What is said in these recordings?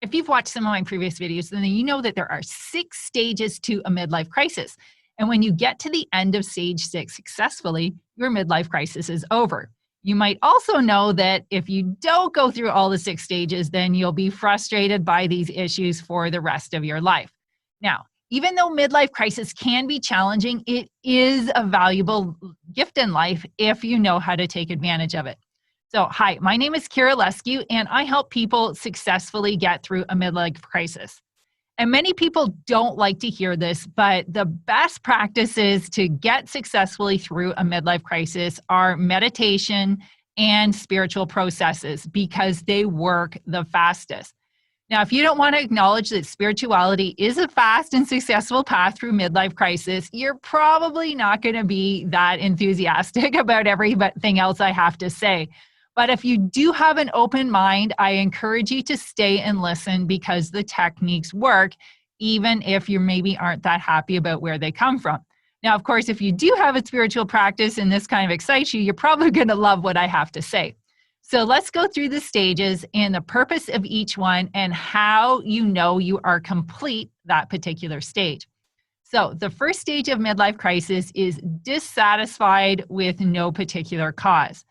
If you've watched some of my previous videos, then you know that there are 6 stages to a midlife crisis. And when you get to the end of stage 6 successfully, your midlife crisis is over. You might also know that if you don't go through all the 6 stages, then you'll be frustrated by these issues for the rest of your life. Now, even though midlife crisis can be challenging, it is a valuable gift in life if you know how to take advantage of it. So, hi, my name is Kira Lescu, and I help people successfully get through a midlife crisis. And many people don't like to hear this, but the best practices to get successfully through a midlife crisis are meditation and spiritual processes because they work the fastest. Now, if you don't want to acknowledge that spirituality is a fast and successful path through midlife crisis, you're probably not going to be that enthusiastic about everything else I have to say. But if you do have an open mind, I encourage you to stay and listen because the techniques work, even if you maybe aren't that happy about where they come from. Now, of course, if you do have a spiritual practice and this kind of excites you, you're probably going to love what I have to say. So let's go through the stages and the purpose of each one and how you know you are complete that particular stage. So the first stage of midlife crisis is dissatisfied with no particular cause.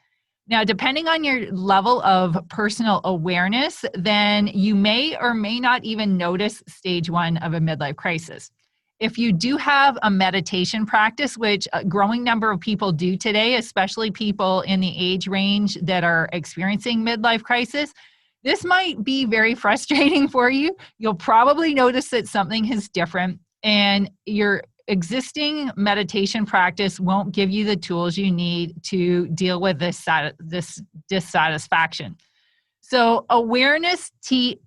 Now, depending on your level of personal awareness, then you may or may not even notice stage 1 of a midlife crisis. If you do have a meditation practice, which a growing number of people do today, especially people in the age range that are experiencing midlife crisis, this might be very frustrating for you. You'll probably notice that something is different and your existing meditation practice won't give you the tools you need to deal with this dissatisfaction. So awareness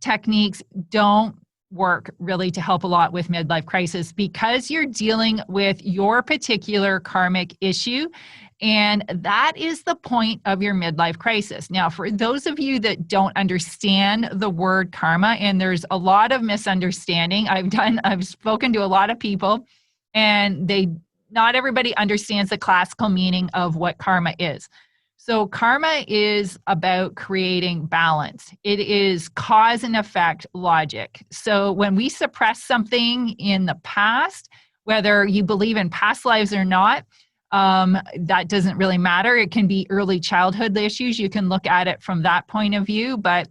techniques don't work really to help a lot with midlife crisis because you're dealing with your particular karmic issue. And that is the point of your midlife crisis. Now, for those of you that don't understand the word karma, and there's a lot of misunderstanding, I've spoken to a lot of people, and not everybody understands the classical meaning of what karma is. So karma is about creating balance. It is cause and effect logic. So when we suppress something in the past, whether you believe in past lives or not, that doesn't really matter. It can be early childhood issues. You can look at it from that point of view, but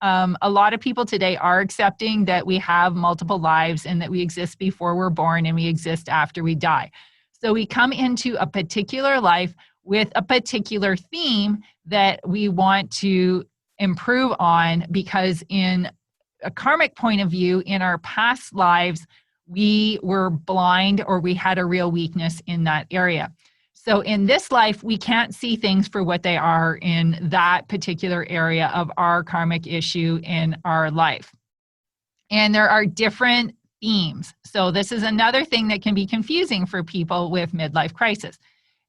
a lot of people today are accepting that we have multiple lives and that we exist before we're born and we exist after we die. So we come into a particular life with a particular theme that we want to improve on because in a karmic point of view, in our past lives, we were blind or we had a real weakness in that area. So in this life, we can't see things for what they are in that particular area of our karmic issue in our life. And there are different themes. So this is another thing that can be confusing for people with midlife crisis,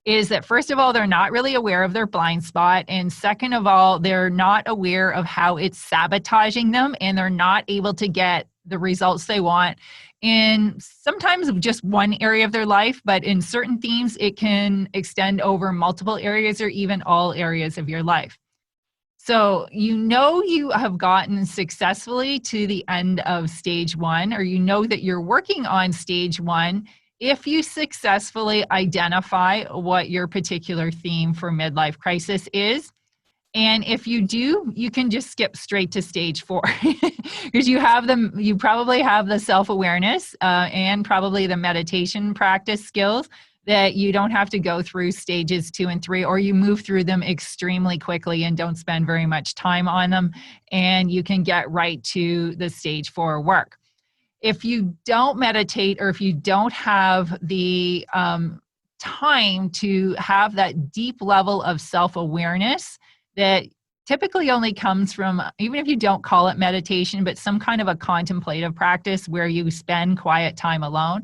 is that first of all, they're not really aware of their blind spot. And second of all, they're not aware of how it's sabotaging them and they're not able to get the results they want in sometimes just one area of their life, but in certain themes, it can extend over multiple areas or even all areas of your life. So you know you have gotten successfully to the end of stage 1, or you know that you're working on stage 1 if you successfully identify what your particular theme for midlife crisis is. And if you do, you can just skip straight to stage 4 because you probably have the self-awareness and probably the meditation practice skills that you don't have to go through stages 2 and 3, or you move through them extremely quickly and don't spend very much time on them, and you can get right to the stage 4 work. If you don't meditate or if you don't have the time to have that deep level of self-awareness that typically only comes from, even if you don't call it meditation, but some kind of a contemplative practice where you spend quiet time alone,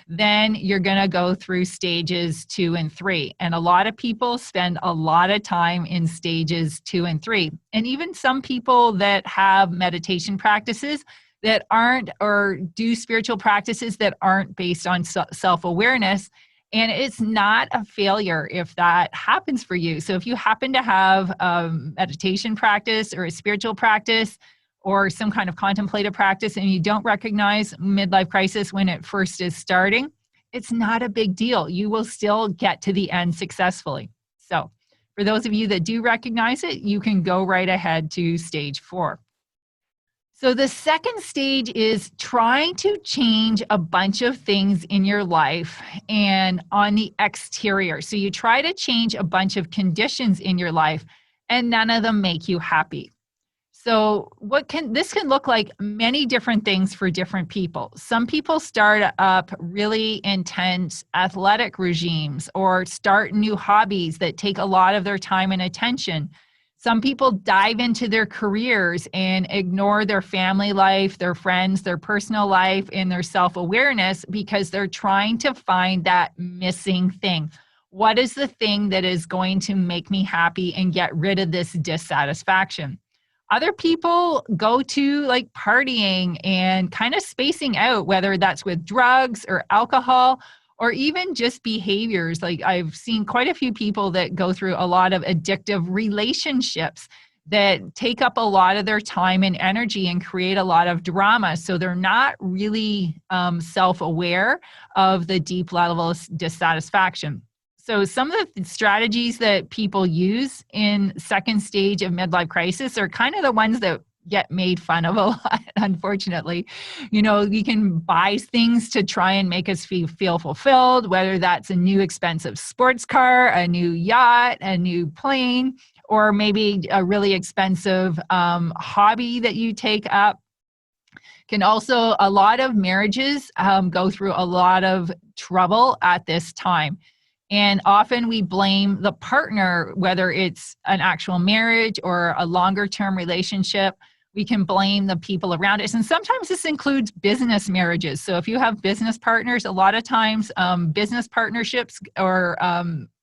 then you're going to go through stages 2 and 3. And a lot of people spend a lot of time in stages 2 and 3. And even some people that have meditation practices that aren't, or do spiritual practices that aren't based on self-awareness. And it's not a failure if that happens for you. So if you happen to have a meditation practice or a spiritual practice or some kind of contemplative practice and you don't recognize midlife crisis when it first is starting, it's not a big deal. You will still get to the end successfully. So for those of you that do recognize it, you can go right ahead to stage 4. So the second stage is trying to change a bunch of things in your life and on the exterior. So you try to change a bunch of conditions in your life and none of them make you happy. So this can look like many different things for different people. Some people start up really intense athletic regimes or start new hobbies that take a lot of their time and attention. Some people dive into their careers and ignore their family life, their friends, their personal life, and their self-awareness because they're trying to find that missing thing. What is the thing that is going to make me happy and get rid of this dissatisfaction? Other people go to like partying and kind of spacing out, whether that's with drugs or alcohol or even just behaviors. Like I've seen quite a few people that go through a lot of addictive relationships that take up a lot of their time and energy and create a lot of drama. So they're not really self-aware of the deep level of dissatisfaction. So some of the strategies that people use in second stage of midlife crisis are kind of the ones that get made fun of a lot, unfortunately. You know, we can buy things to try and make us feel fulfilled, whether that's a new expensive sports car, a new yacht, a new plane, or maybe a really expensive hobby that you take up. A lot of marriages go through a lot of trouble at this time. And often we blame the partner, whether it's an actual marriage or a longer term relationship. We can blame the people around us. And sometimes this includes business marriages. So if you have business partners, a lot of times business partnerships or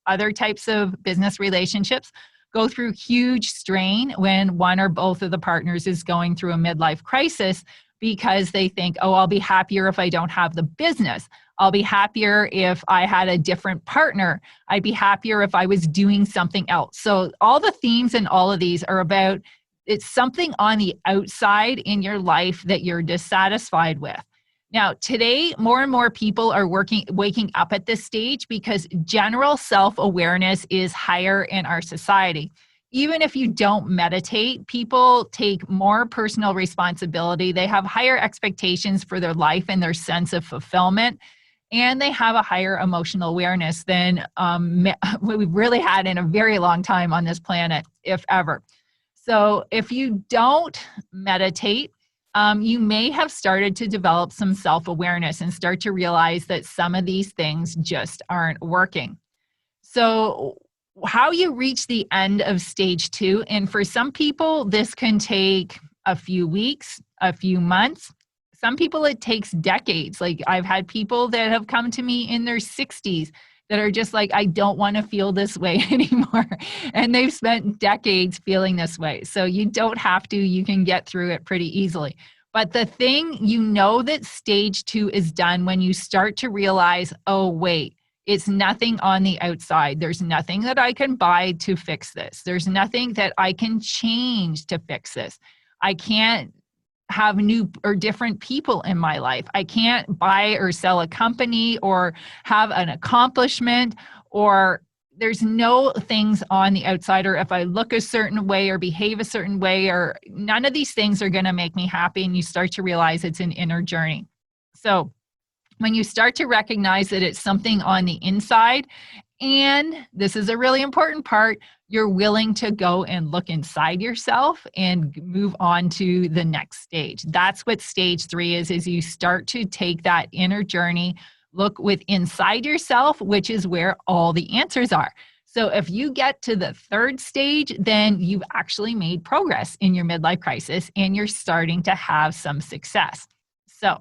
other types of business relationships go through huge strain when one or both of the partners is going through a midlife crisis because they think, oh, I'll be happier if I don't have the business. I'll be happier if I had a different partner. I'd be happier if I was doing something else. So all the themes in all of these are about it's something on the outside in your life that you're dissatisfied with. Now, today, more and more people are waking up at this stage because general self-awareness is higher in our society. Even if you don't meditate, people take more personal responsibility. They have higher expectations for their life and their sense of fulfillment. And they have a higher emotional awareness than we've really had in a very long time on this planet, if ever. So if you don't meditate, you may have started to develop some self-awareness and start to realize that some of these things just aren't working. So how you reach the end of stage 2, and for some people, this can take a few weeks, a few months. Some people, it takes decades. Like I've had people that have come to me in their 60s that are just like, I don't want to feel this way anymore. And they've spent decades feeling this way. So you don't have to, you can get through it pretty easily. But the thing, you know that stage 2 is done when you start to realize, oh, wait, it's nothing on the outside. There's nothing that I can buy to fix this. There's nothing that I can change to fix this. I can't have new or different people in my life. I can't buy or sell a company or have an accomplishment, or there's no things on the outside, or if I look a certain way or behave a certain way, or none of these things are going to make me happy. And you start to realize it's an inner journey. So when you start to recognize that it's something on the inside, and this is a really important part, you're willing to go and look inside yourself and move on to the next stage. That's what stage 3 is you start to take that inner journey, look inside yourself, which is where all the answers are. So if you get to the 3rd stage, then you've actually made progress in your midlife crisis and you're starting to have some success. So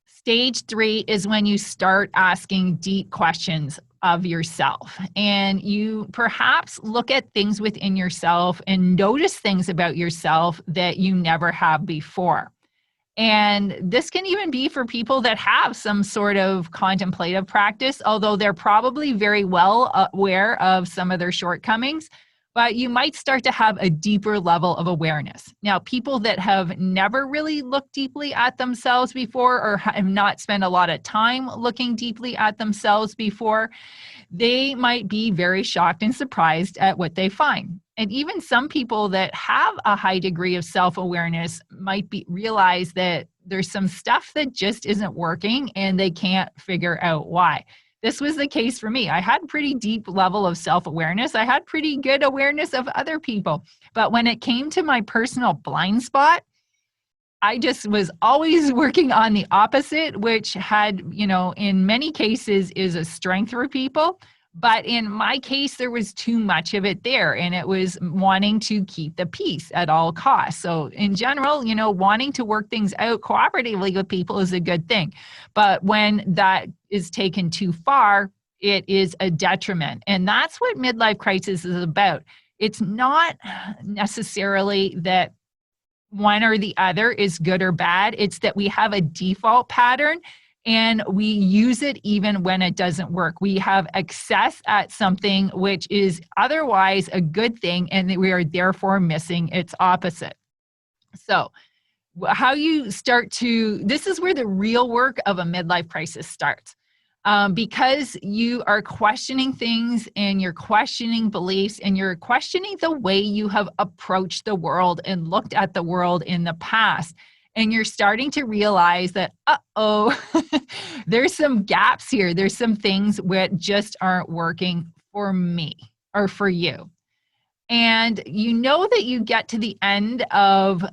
stage 3 is when you start asking deep questions of yourself, and you perhaps look at things within yourself and notice things about yourself that you never have before. And this can even be for people that have some sort of contemplative practice, although they're probably very well aware of some of their shortcomings. but you might start to have a deeper level of awareness. Now, people that have never really looked deeply at themselves before, or have not spent a lot of time looking deeply at themselves before, they might be very shocked and surprised at what they find. And even some people that have a high degree of self-awareness might realize that there's some stuff that just isn't working and they can't figure out why. This was the case for me. I had pretty deep level of self-awareness. I had pretty good awareness of other people. But when it came to my personal blind spot, I just was always working on the opposite, which had, in many cases is a strength for people. But in my case, there was too much of it there, and it was wanting to keep the peace at all costs. So in general, wanting to work things out cooperatively with people is a good thing. But when that is taken too far, it is a detriment. And that's what midlife crisis is about. It's not necessarily that one or the other is good or bad. It's that we have a default pattern and we use it even when it doesn't work. We have excess at something which is otherwise a good thing, and we are therefore missing its opposite. So how you start to, this is where the real work of a midlife crisis starts. Because you are questioning things and you're questioning beliefs and you're questioning the way you have approached the world and looked at the world in the past. And you're starting to realize that, there's some gaps here. There's some things that just aren't working for me or for you. And you know that you get to the end of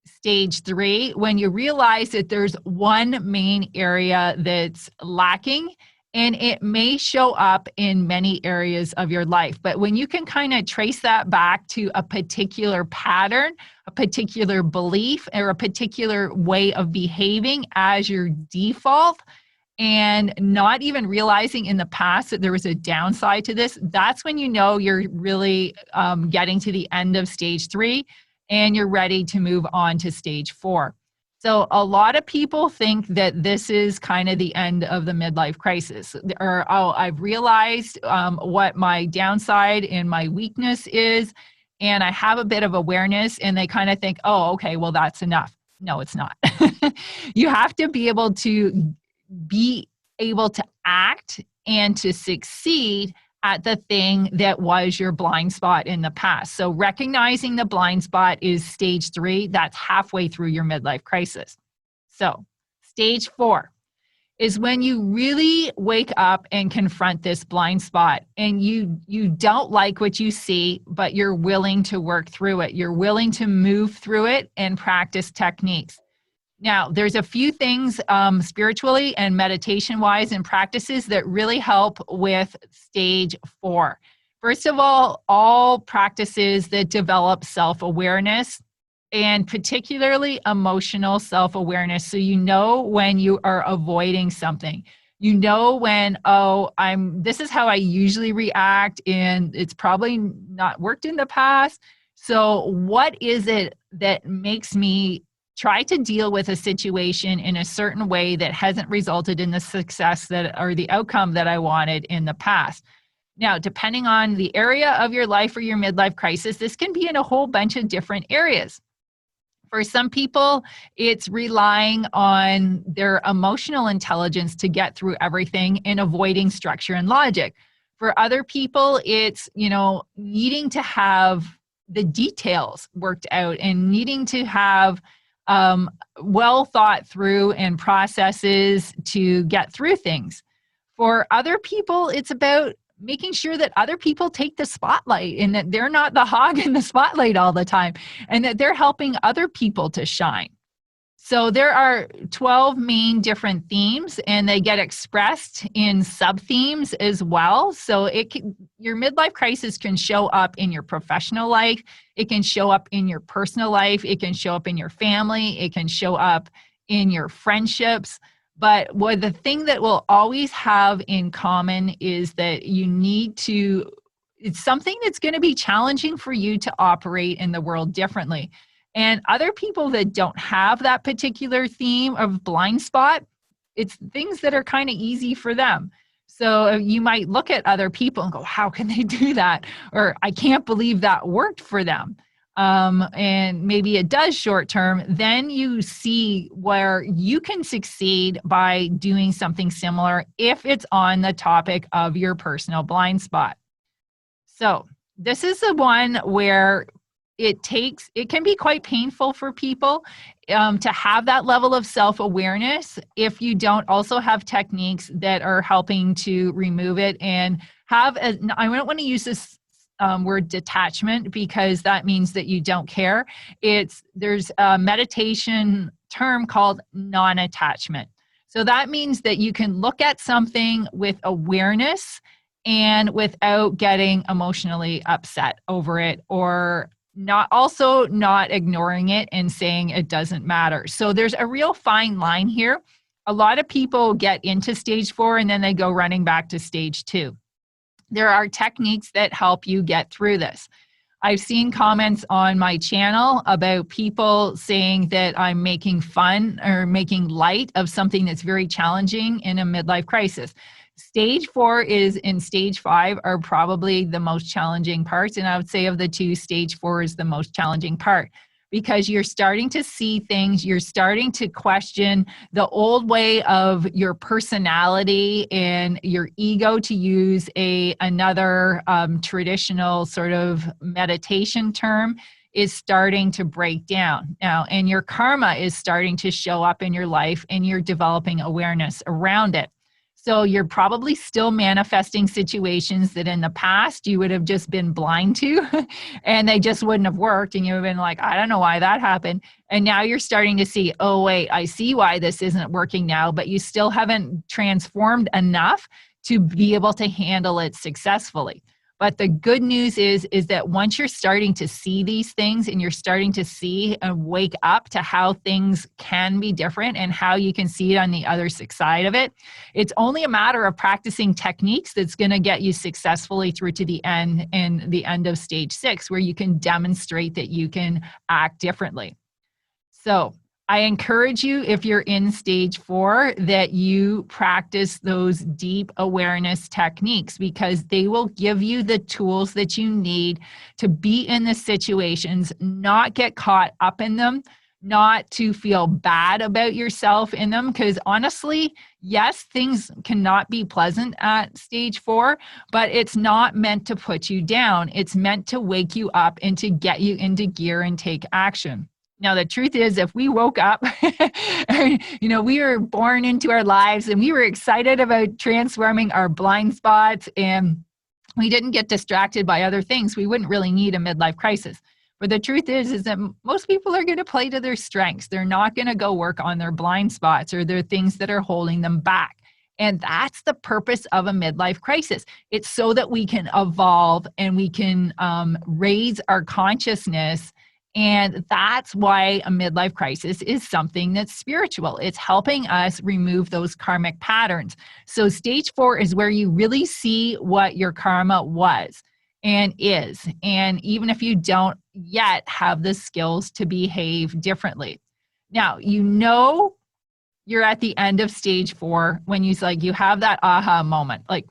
stage 3 when you realize that there's one main area that's lacking, and it may show up in many areas of your life. But when you can kind of trace that back to a particular pattern, a particular belief, or a particular way of behaving as your default, and not even realizing in the past that there was a downside to this, that's when you know you're really getting to the end of stage 3 and you're ready to move on to stage 4. So a lot of people think that this is kind of the end of the midlife crisis, or, I've realized what my downside and my weakness is, and I have a bit of awareness, and they kind of think, okay, well, that's enough. No, it's not. You have to be able to act and to succeed at the thing that was your blind spot in the past. So recognizing the blind spot is stage 3. That's halfway through your midlife crisis. So stage 4 is when you really wake up and confront this blind spot, and you don't like what you see, but you're willing to work through it. You're willing to move through it and practice techniques. Now, there's a few things spiritually and meditation-wise and practices that really help with stage 4. First of all practices that develop self-awareness, and particularly emotional self-awareness. So you know when you are avoiding something. You know when, this is how I usually react, and it's probably not worked in the past. So what is it that makes me try to deal with a situation in a certain way that hasn't resulted in the success or the outcome that I wanted in the past? Now, depending on the area of your life or your midlife crisis, this can be in a whole bunch of different areas. For some people, it's relying on their emotional intelligence to get through everything and avoiding structure and logic. For other people, it's, needing to have the details worked out and needing to have well thought through and processes to get through things. For other people, it's about making sure that other people take the spotlight and that they're not the hog in the spotlight all the time, and that they're helping other people to shine. So there are 12 main different themes, and they get expressed in sub-themes as well. So your midlife crisis can show up in your professional life. It can show up in your personal life. It can show up in your family. It can show up in your friendships. But the thing that will always have in common is that it's something that's going to be challenging for you to operate in the world differently. And other people that don't have that particular theme of blind spot, it's things that are kind of easy for them. So you might look at other people and go, how can they do that? Or I can't believe that worked for them. And maybe it does short term. Then you see where you can succeed by doing something similar if it's on the topic of your personal blind spot. So this is the one where it can be quite painful for people to have that level of self-awareness if you don't also have techniques that are helping to remove it and I don't want to use this word detachment because that means that you don't care. There's a meditation term called non-attachment. So that means that you can look at something with awareness and without getting emotionally upset over it, or not ignoring it and saying it doesn't matter. So there's a real fine line here. A lot of people get into stage 4 and then they go running back to stage 2. There are techniques that help you get through this. I've seen comments on my channel about people saying that I'm making fun or making light of something that's very challenging in a midlife crisis. Stage 4 and stage 5 are probably the most challenging parts. And I would say of the two, stage 4 is the most challenging part because you're starting to see things, you're starting to question the old way of your personality and your ego, to use another traditional sort of meditation term, is starting to break down now, and your karma is starting to show up in your life and you're developing awareness around it. So you're probably still manifesting situations that in the past you would have just been blind to and they just wouldn't have worked. And you've been like, I don't know why that happened. And now you're starting to see, oh, wait, I see why this isn't working now, but you still haven't transformed enough to be able to handle it successfully. But the good news is that once you're starting to see these things and you're starting to see and wake up to how things can be different and how you can see it on the other side of it, it's only a matter of practicing techniques that's going to get you successfully through to the end, and the end of stage 6, where you can demonstrate that you can act differently. So I encourage you, if you're in stage 4, that you practice those deep awareness techniques, because they will give you the tools that you need to be in the situations, not get caught up in them, not to feel bad about yourself in them. Because honestly, yes, things cannot be pleasant at stage 4, but it's not meant to put you down. It's meant to wake you up and to get you into gear and take action. Now, the truth is, if we woke up, we were born into our lives and we were excited about transforming our blind spots and we didn't get distracted by other things, we wouldn't really need a midlife crisis. But the truth is that most people are going to play to their strengths. They're not going to go work on their blind spots or their things that are holding them back. And that's the purpose of a midlife crisis. It's so that we can evolve and we can raise our consciousness. And that's why a midlife crisis is something that's spiritual. It's helping us remove those karmic patterns. So stage 4 is where you really see what your karma was and is. And even if you don't yet have the skills to behave differently. Now, you're at the end of stage 4 when you have that aha moment, like,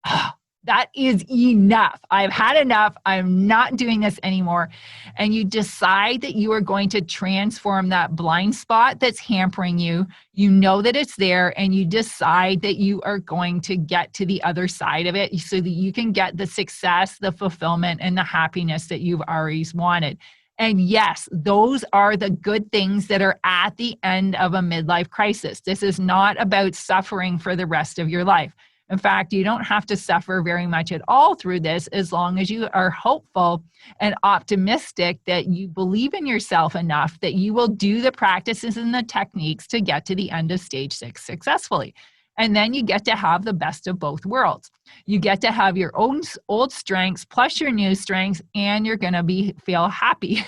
oh, that is enough. I've had enough. I'm not doing this anymore. And you decide that you are going to transform that blind spot that's hampering you. You know that it's there, and you decide that you are going to get to the other side of it so that you can get the success, the fulfillment, and the happiness that you've always wanted. And yes, those are the good things that are at the end of a midlife crisis. This is not about suffering for the rest of your life. In fact, you don't have to suffer very much at all through this, as long as you are hopeful and optimistic that you believe in yourself enough that you will do the practices and the techniques to get to the end of stage 6 successfully. And then you get to have the best of both worlds. You get to have your own old strengths plus your new strengths, and you're going to feel happy.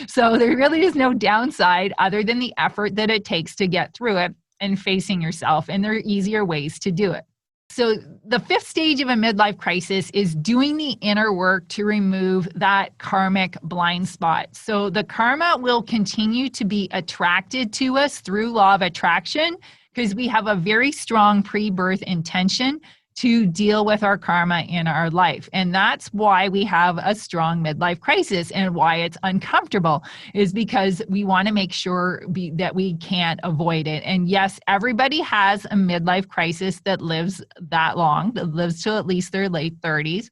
So there really is no downside other than the effort that it takes to get through it and facing yourself. And there are easier ways to do it. So the 5th stage of a midlife crisis is doing the inner work to remove that karmic blind spot. So the karma will continue to be attracted to us through law of attraction, because we have a very strong pre-birth intention to deal with our karma in our life. And that's why we have a strong midlife crisis, and why it's uncomfortable is because we want to make sure that we can't avoid it. And yes, everybody has a midlife crisis that lives that long, that lives to at least their late 30s.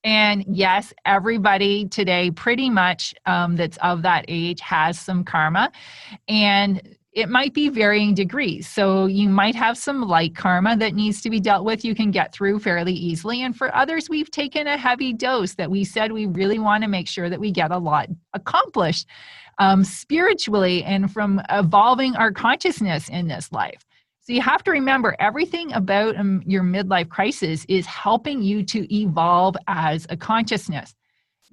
And yes, everybody today pretty much that's of that age has some karma, and it might be varying degrees. So you might have some light karma that needs to be dealt with, you can get through fairly easily. And for others, we've taken a heavy dose that we said we really want to make sure that we get a lot accomplished spiritually and from evolving our consciousness in this life. So you have to remember, everything about your midlife crisis is helping you to evolve as a consciousness.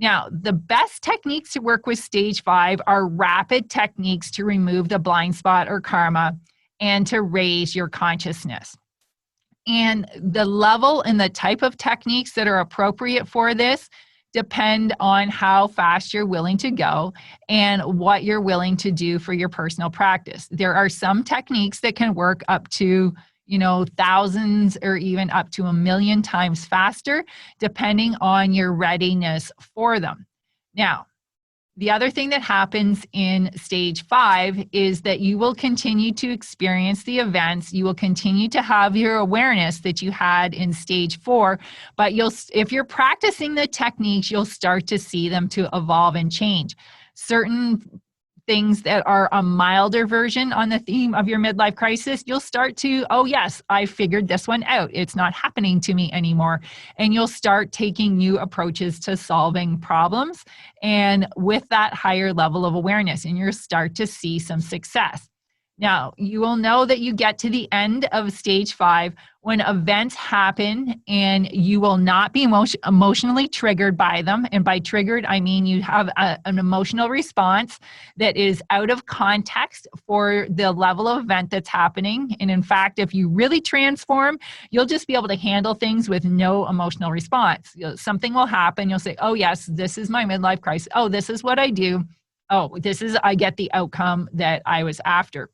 Now, the best techniques to work with stage 5 are rapid techniques to remove the blind spot or karma and to raise your consciousness. And the level and the type of techniques that are appropriate for this depend on how fast you're willing to go and what you're willing to do for your personal practice. There are some techniques that can work up to thousands or even up to 1,000,000 times faster, depending on your readiness for them. Now, the other thing that happens in stage 5 is that you will continue to experience the events. You will continue to have your awareness that you had in stage 4, but if you're practicing the techniques, you'll start to see them to evolve and change. Certain things that are a milder version on the theme of your midlife crisis, you'll start to, oh yes, I figured this one out. It's not happening to me anymore. And you'll start taking new approaches to solving problems, and with that higher level of awareness, and you'll start to see some success. Now, you will know that you get to the end of stage 5 when events happen and you will not be emotionally triggered by them. And by triggered, I mean you have an emotional response that is out of context for the level of event that's happening. And in fact, if you really transform, you'll just be able to handle things with no emotional response. Something will happen. You'll say, oh yes, this is my midlife crisis. Oh, this is what I do. Oh, I get the outcome that I was after.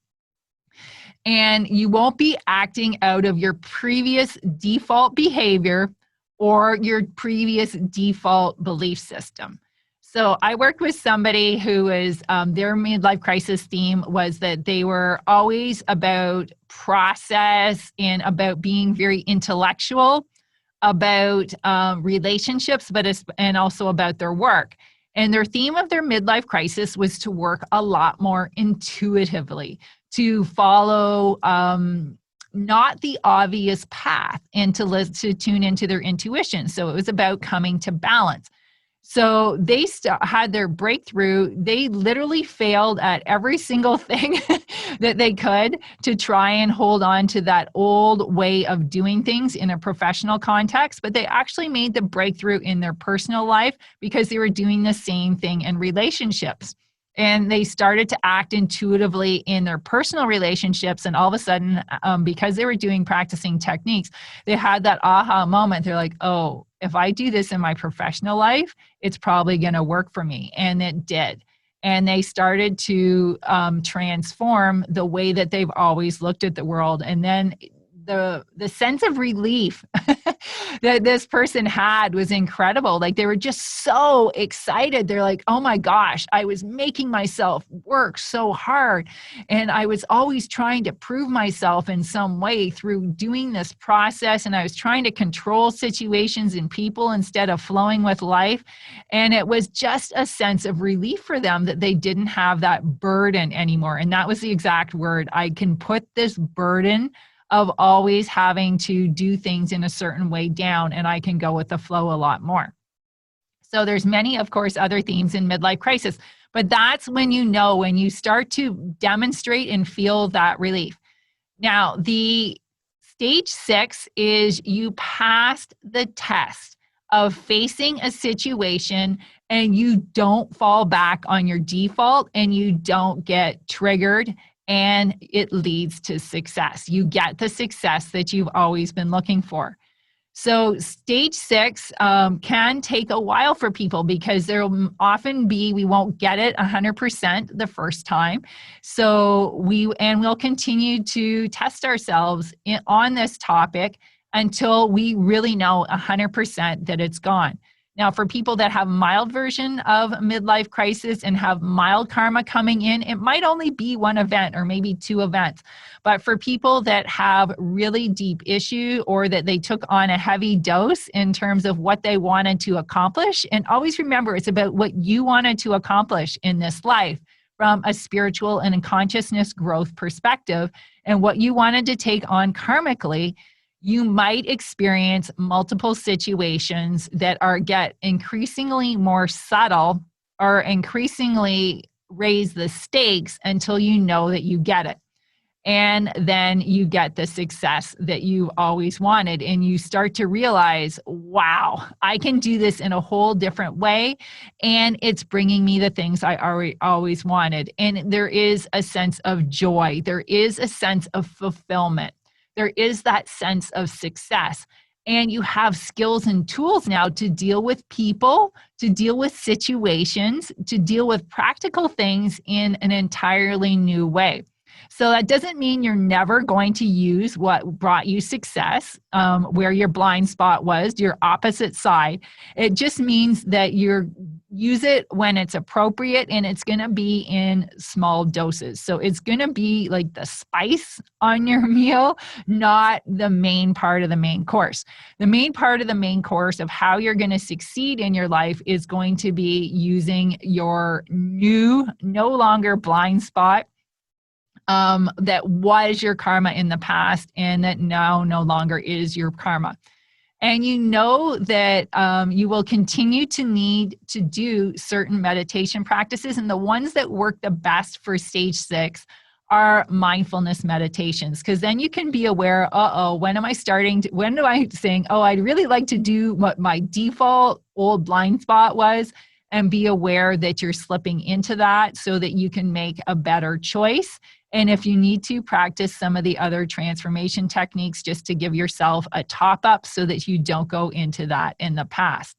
And you won't be acting out of your previous default behavior or your previous default belief system. So I worked with somebody who was, their midlife crisis theme was that they were always about process and about being very intellectual, about relationships, and also about their work. And their theme of their midlife crisis was to work a lot more intuitively, to follow not the obvious path, and to tune into their intuition. So it was about coming to balance. So they had their breakthrough. They literally failed at every single thing that they could to try and hold on to that old way of doing things in a professional context, but they actually made the breakthrough in their personal life because they were doing the same thing in relationships. And they started to act intuitively in their personal relationships. And all of a sudden, because they were practicing techniques, they had that aha moment. They're like, oh, if I do this in my professional life, it's probably going to work for me. And it did. And they started to transform the way that they've always looked at the world. And then the sense of relief that this person had was incredible. Like, they were just so excited. They're like, oh my gosh, I was making myself work so hard. And I was always trying to prove myself in some way through doing this process. And I was trying to control situations and people instead of flowing with life. And it was just a sense of relief for them that they didn't have that burden anymore. And that was the exact word. I can put this burden of always having to do things in a certain way down, and I can go with the flow a lot more. So there's many, of course, other themes in midlife crisis, but that's when you start to demonstrate and feel that relief. Now, the stage 6 is you passed the test of facing a situation and you don't fall back on your default and you don't get triggered, and it leads to success. You get the success that you've always been looking for. So stage 6 can take a while for people because there'll often be, we won't get it 100% the first time. So we'll continue to test ourselves on this topic until we really know 100% that it's gone. Now, for people that have mild version of midlife crisis and have mild karma coming in, it might only be one event or maybe two events. But for people that have really deep issue or that they took on a heavy dose in terms of what they wanted to accomplish, and always remember, it's about what you wanted to accomplish in this life from a spiritual and consciousness growth perspective, and what you wanted to take on karmically, you might experience multiple situations that get increasingly more subtle or increasingly raise the stakes until you know that you get it. And then you get the success that you always wanted. And you start to realize, wow, I can do this in a whole different way. And it's bringing me the things I always wanted. And there is a sense of joy. There is a sense of fulfillment. There is that sense of success. And you have skills and tools now to deal with people, to deal with situations, to deal with practical things in an entirely new way. So that doesn't mean you're never going to use what brought you success, where your blind spot was, your opposite side. It just means that you use it when it's appropriate, and it's going to be in small doses. So it's going to be like the spice on your meal, not the main part of the main course. The main part of the main course of how you're going to succeed in your life is going to be using your new, no longer blind spot, that was your karma in the past and that now no longer is your karma. And you know that you will continue to need to do certain meditation practices. And the ones that work the best for stage 6 are mindfulness meditations, because then you can be aware, when am I saying, I'd really like to do what my default old blind spot was, and be aware that you're slipping into that so that you can make a better choice. And if you need to, practice some of the other transformation techniques just to give yourself a top up so that you don't go into that in the past.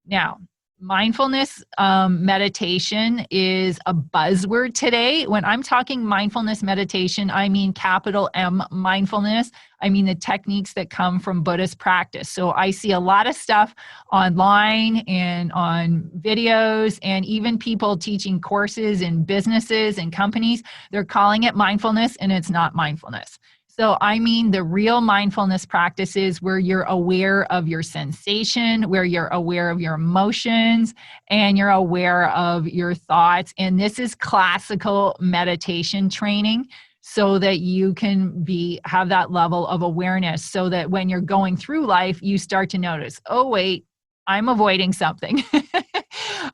Now, mindfulness meditation is a buzzword today. When I'm talking mindfulness meditation, I mean capital M mindfulness. I mean the techniques that come from Buddhist practice. So I see a lot of stuff online and on videos, and even people teaching courses in businesses and companies. They're calling it mindfulness, and it's not mindfulness. So I mean the real mindfulness practices where you're aware of your sensation, where you're aware of your emotions, and you're aware of your thoughts. And this is classical meditation training so that you can have that level of awareness, so that when you're going through life, you start to notice, oh, wait, I'm avoiding something.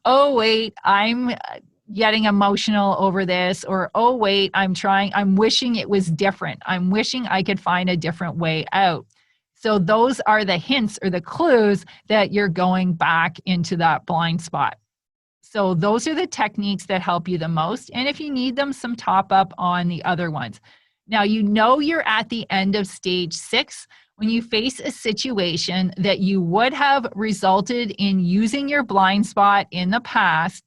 Oh, wait, I'm getting emotional over this, or, oh, wait, I'm wishing it was different. I'm wishing I could find a different way out. So those are the hints or the clues that you're going back into that blind spot. So those are the techniques that help you the most. And if you need them, some top up on the other ones. Now, you know you're at the end of stage 6 when you face a situation that you would have resulted in using your blind spot in the past,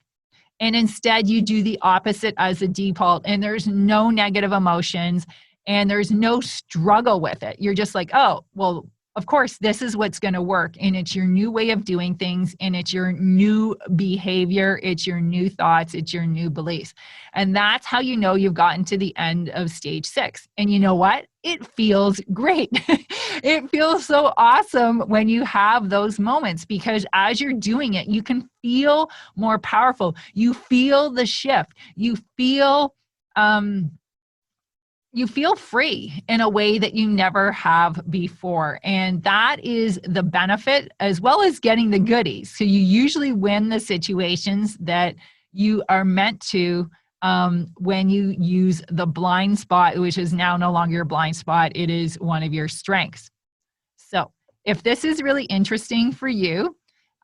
and instead you do the opposite as a default, and there's no negative emotions and there's no struggle with it. You're just like, oh, well, of course, this is what's going to work. And it's your new way of doing things, and it's your new behavior, it's your new thoughts, it's your new beliefs. And that's how you know you've gotten to the end of stage 6. And you know what? It feels great. It feels so awesome when you have those moments, because as you're doing it, you can feel more powerful. You feel the shift. You feel free in a way that you never have before. And that is the benefit, as well as getting the goodies. So you usually win the situations that you are meant to when you use the blind spot, which is now no longer your blind spot. It is one of your strengths. So if this is really interesting for you,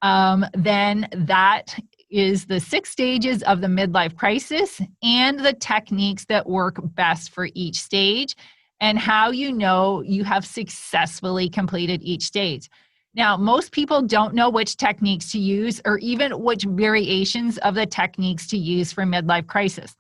then that is the 6 stages of the midlife crisis and the techniques that work best for each stage, and how you know you have successfully completed each stage. Now, most people don't know which techniques to use, or even which variations of the techniques to use for midlife crisis.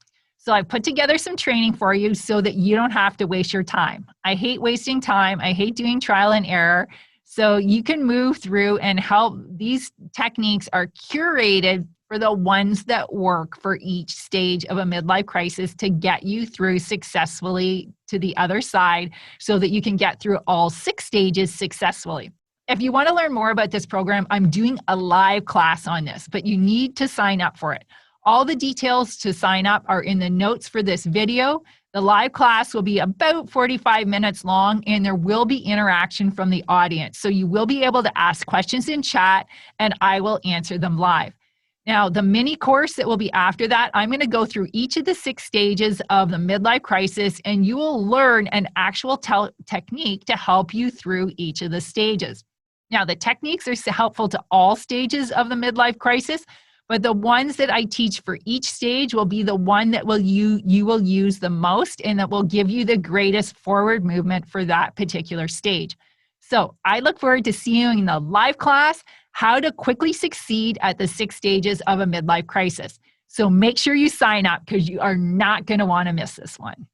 So I put together some training for you so that you don't have to waste your time. I hate wasting time. I hate doing trial and error. So you can move through and help. These techniques are curated for the ones that work for each stage of a midlife crisis to get you through successfully to the other side so that you can get through all 6 stages successfully. If you want to learn more about this program, I'm doing a live class on this, but you need to sign up for it. All the details to sign up are in the notes for this video. The live class will be about 45 minutes long, and there will be interaction from the audience. So you will be able to ask questions in chat, and I will answer them live. Now, the mini course that will be after that, I'm going to go through each of the 6 stages of the midlife crisis, and you will learn an actual technique to help you through each of the stages. Now, the techniques are helpful to all stages of the midlife crisis, but the ones that I teach for each stage will be the one that you will use the most and that will give you the greatest forward movement for that particular stage. So I look forward to seeing you in the live class, How to Quickly Succeed at the 6 Stages of a Midlife Crisis. So make sure you sign up because you are not going to want to miss this one.